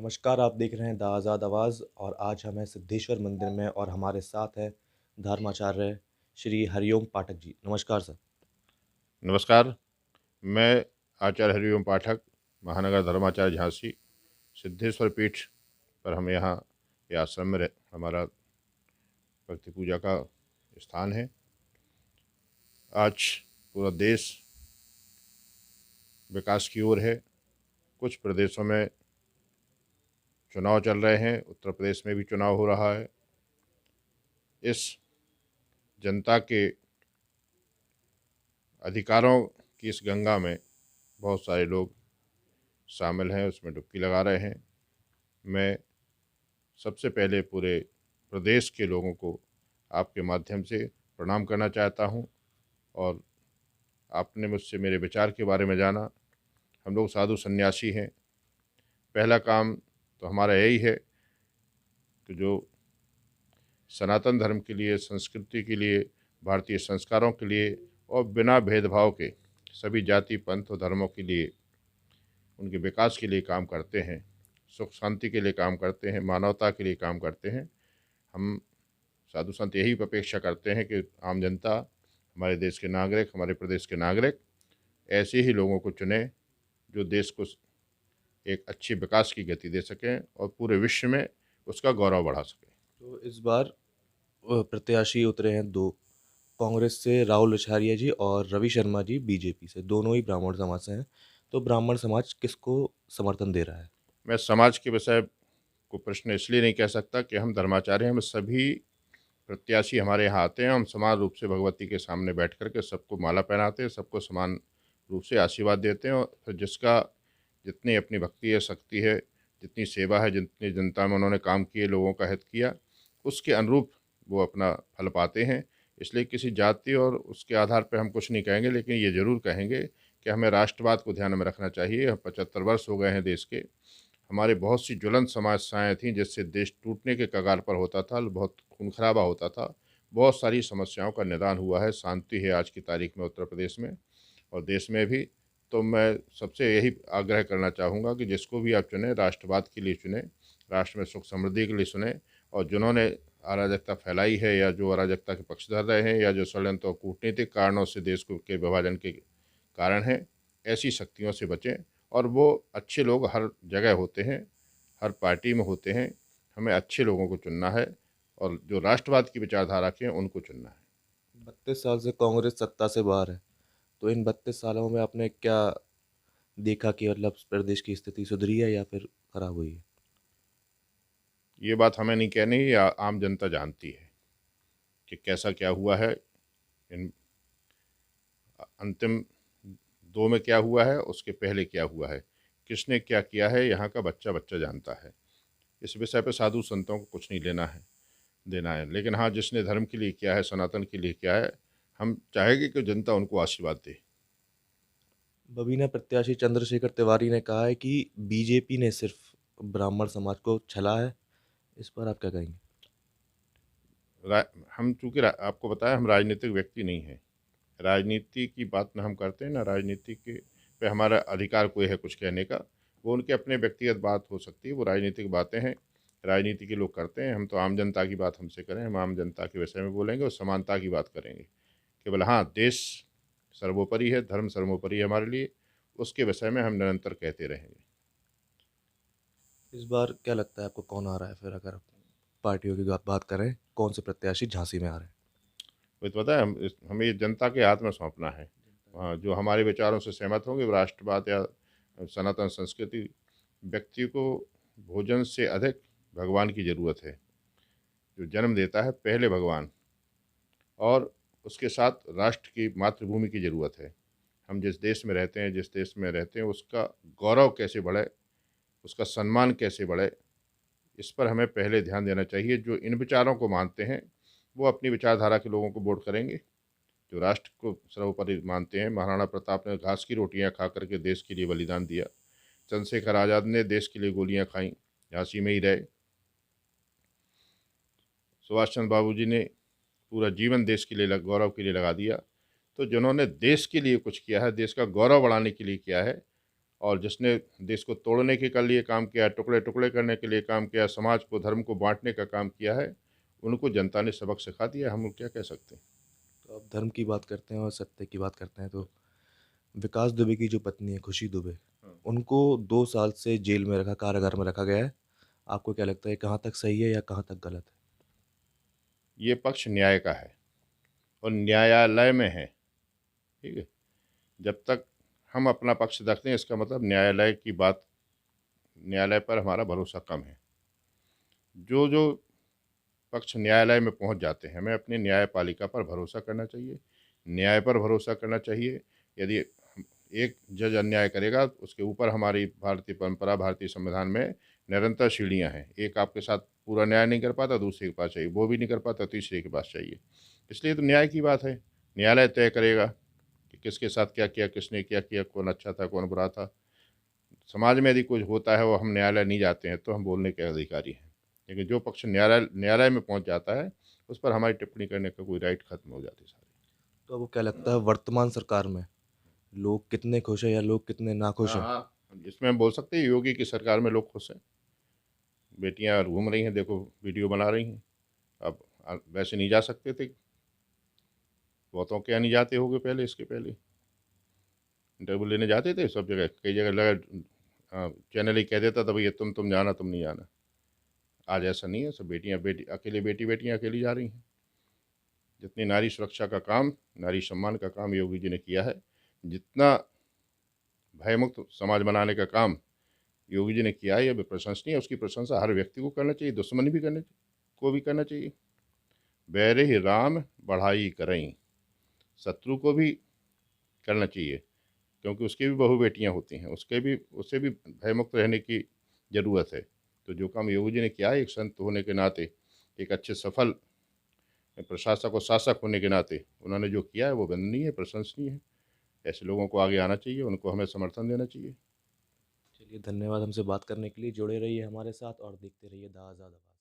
नमस्कार, आप देख रहे हैं द आज़ाद आवाज़ और आज हम हैं सिद्धेश्वर मंदिर में और हमारे साथ है धर्माचार्य श्री हरिओम पाठक जी। नमस्कार सर। नमस्कार। मैं आचार्य हरिओम पाठक, महानगर धर्माचार्य झांसी, सिद्धेश्वर पीठ पर हम यहाँ ये आश्रम में हमारा भक्ति पूजा का स्थान है। आज पूरा देश विकास की ओर है। कुछ प्रदेशों में चुनाव चल रहे हैं, उत्तर प्रदेश में भी चुनाव हो रहा है। इस जनता के अधिकारों की इस गंगा में बहुत सारे लोग शामिल हैं, उसमें डुबकी लगा रहे हैं। मैं सबसे पहले पूरे प्रदेश के लोगों को आपके माध्यम से प्रणाम करना चाहता हूं और आपने मुझसे मेरे विचार के बारे में जाना। हम लोग साधु सन्यासी हैं। पहला काम तो हमारा यही है कि जो सनातन धर्म के लिए, संस्कृति के लिए, भारतीय संस्कारों के लिए और बिना भेदभाव के सभी जाति, पंथ और धर्मों के लिए, उनके विकास के लिए काम करते हैं, सुख शांति के लिए काम करते हैं, मानवता के लिए काम करते हैं। हम साधु संत यही अपेक्षा करते हैं कि आम जनता, हमारे देश के नागरिक, हमारे प्रदेश के नागरिक ऐसे ही लोगों को चुने जो देश को एक अच्छी विकास की गति दे सकें और पूरे विश्व में उसका गौरव बढ़ा सकें। तो इस बार प्रत्याशी उतरे हैं दो, कांग्रेस से राहुल रिछारिया जी और रवि शर्मा जी बीजेपी से, दोनों ही ब्राह्मण समाज से हैं। तो ब्राह्मण समाज किसको समर्थन दे रहा है? मैं समाज के विषय को प्रश्न इसलिए नहीं कह सकता कि हम धर्माचार्य हैं। हम सभी प्रत्याशी हमारे यहाँ आते हैं, हम समान रूप से भगवती के सामने बैठ कर के सबको माला पहनाते हैं, सबको समान रूप से आशीर्वाद देते हैं और फिर जिसका जितनी अपनी भक्ति है, शक्ति है, जितनी सेवा है, जितनी जनता में उन्होंने काम किए, लोगों का हित किया, उसके अनुरूप वो अपना फल पाते हैं। इसलिए किसी जाति और उसके आधार पर हम कुछ नहीं कहेंगे, लेकिन ये ज़रूर कहेंगे कि हमें राष्ट्रवाद को ध्यान में रखना चाहिए। 75 वर्ष हो गए हैं देश के। हमारे बहुत सी ज्वलंत समस्याएं थीं जिससे देश टूटने के कगार पर होता था, बहुत खून खराबा होता था। बहुत सारी समस्याओं का निदान हुआ है, शांति है आज की तारीख में उत्तर प्रदेश में और देश में भी। तो मैं सबसे यही आग्रह करना चाहूँगा कि जिसको भी आप चुनें, राष्ट्रवाद के लिए चुनें, राष्ट्र में सुख समृद्धि के लिए चुनें। और जिन्होंने अराजकता फैलाई है या जो अराजकता के पक्षधर रहे हैं या जो षड्यंत्र और कूटनीतिक कारणों से देश को के विभाजन के कारण हैं, ऐसी शक्तियों से बचें। और वो अच्छे लोग हर जगह होते हैं, हर पार्टी में होते हैं। हमें अच्छे लोगों को चुनना है और जो राष्ट्रवाद की विचारधारा के हैं उनको चुनना है। 32 साल से कांग्रेस सत्ता से बाहर है, तो इन 32 सालों में आपने क्या देखा कि मतलब प्रदेश की स्थिति सुधरी है या फिर खराब हुई है? ये बात हमें नहीं कहनी, या आम जनता जानती है कि कैसा क्या हुआ है। इन अंतिम दो में क्या हुआ है, उसके पहले क्या हुआ है, किसने क्या किया है, यहाँ का बच्चा बच्चा जानता है। इस विषय पर साधु संतों को कुछ नहीं लेना है देना है। लेकिन हाँ, जिसने धर्म के लिए किया है, सनातन के लिए किया है, हम चाहेंगे कि जनता उनको आशीर्वाद दे। बबीना प्रत्याशी चंद्रशेखर तिवारी ने कहा है कि बीजेपी ने सिर्फ ब्राह्मण समाज को छला है। इस पर आप क्या कहेंगे? हम चूँकि आपको बताया, हम राजनीतिक व्यक्ति नहीं हैं। राजनीति की बात ना हम करते हैं, ना राजनीति के पे हमारा अधिकार कोई है कुछ कहने का। वो उनके अपने व्यक्तिगत बात हो सकती है, वो राजनीतिक बातें हैं, राजनीति के लोग करते हैं। हम तो आम जनता की बात हमसे करें, हम आम जनता के विषय में बोलेंगे और समानता की बात करेंगे। केवल हाँ, देश सर्वोपरि है, धर्म सर्वोपरि है हमारे लिए, उसके विषय में हम निरंतर कहते रहेंगे। इस बार क्या लगता है आपको कौन आ रहा है फिर, अगर पार्टियों की बात करें, कौन से प्रत्याशी झांसी में आ रहे हैं? वो तो पता है, हमें ये जनता के हाथ में सौंपना है। जो हमारे विचारों से सहमत होंगे, वो राष्ट्रवाद या सनातन संस्कृति, व्यक्ति को भोजन से अधिक भगवान की ज़रूरत है। जो जन्म देता है पहले भगवान, और उसके साथ राष्ट्र की, मातृभूमि की ज़रूरत है। हम जिस देश में रहते हैं, जिस देश में रहते हैं, उसका गौरव कैसे बढ़े, उसका सम्मान कैसे बढ़े, इस पर हमें पहले ध्यान देना चाहिए। जो इन विचारों को मानते हैं वो अपनी विचारधारा के लोगों को वोट करेंगे। जो राष्ट्र को सर्वोपरि मानते हैं, महाराणा प्रताप ने घास की रोटियां खा करके देश के लिए बलिदान दिया। चंद्रशेखर आज़ाद ने देश के लिए गोलियां खाई, झांसी में ही रहे। सुभाष चंद्र बाबू जी ने पूरा जीवन देश के लिए गौरव के लिए लगा दिया। तो जिन्होंने देश के लिए कुछ किया है, देश का गौरव बढ़ाने के लिए किया है, और जिसने देश को तोड़ने के लिए काम किया, टुकड़े-टुकड़े करने के लिए काम किया, समाज को, धर्म को बाँटने का काम किया है, उनको जनता ने सबक सिखा दिया, हम लोग क्या कह सकते हैं। तो अब धर्म की बात करते हैं और सत्य की बात करते हैं, तो विकास दुबे की जो पत्नी है खुशी दुबे, हाँ। उनको 2 साल से जेल में रखा कारागार में रखा गया है। आपको क्या लगता है कहाँ तक सही है या कहाँ तक गलत है? ये पक्ष न्याय का है और न्यायालय में है, ठीक है? जब तक हम अपना पक्ष रखते हैं, इसका मतलब न्यायालय पर हमारा भरोसा कम है। जो पक्ष न्यायालय में पहुंच जाते हैं, हमें अपनी न्यायपालिका पर भरोसा करना चाहिए, न्याय पर भरोसा करना चाहिए। यदि एक जज अन्याय करेगा, उसके ऊपर हमारी भारतीय परंपरा, भारतीय संविधान में निरंतर सीढ़ियाँ हैं। एक आपके साथ पूरा न्याय नहीं कर पाता, दूसरे के पास चाहिए, वो भी नहीं कर पाता, तीसरे के पास चाहिए। इसलिए तो न्याय की बात है। न्यायालय तय करेगा कि किसके साथ क्या किया, किसने क्या किया, कौन अच्छा था, कौन बुरा था। समाज में यदि कुछ होता है, वो हम न्यायालय नहीं जाते हैं, तो हम बोलने के अधिकारी हैं। लेकिन जो पक्ष न्यायालय में पहुंच जाता है, उस पर हमारी टिप्पणी करने का कोई राइट खत्म हो जाती है सारी। तो आपको क्या लगता है वर्तमान सरकार में लोग कितने खुश हैं या लोग कितने नाखुश हाँ, हैं? हाँ, इसमें हम बोल सकते हैं योगी की सरकार में लोग खुश हैं। बेटियां घूम रही हैं, देखो वीडियो बना रही हैं। अब वैसे नहीं जा सकते थे, बहुतों के यहाँ नहीं जाते होंगे पहले, इसके पहले इंटरव्यू लेने जाते थे सब जगह, कई जगह लगा चैनल ही कह देता था भैया तुम जाना, तुम नहीं जाना। आज ऐसा नहीं है, सब बेटियां अकेली जा रही हैं। जितनी नारी सुरक्षा का काम, नारी सम्मान का काम योगी जी ने किया है, जितना भयमुक्त समाज बनाने का काम योगी जी ने किया है, यह प्रशंसनीय है। उसकी प्रशंसा हर व्यक्ति को करना चाहिए, दुश्मन भी करने को भी करना चाहिए। बैरे ही राम बढ़ाई करई, शत्रु को भी करना चाहिए, क्योंकि उसकी भी बहु बेटियां होती हैं, उससे भी भयमुक्त रहने की ज़रूरत है। तो जो काम योगी जी ने किया है, एक संत होने के नाते, एक अच्छे सफल प्रशासक और शासक होने के नाते उन्होंने जो किया है, वो वंदनीय है, प्रशंसनीय है। ऐसे लोगों को आगे आना चाहिए, उनको हमें समर्थन देना चाहिए। चलिए धन्यवाद हमसे बात करने के लिए, जुड़े रहिए हमारे साथ और देखते रहिए द आज़ाद आवाज़।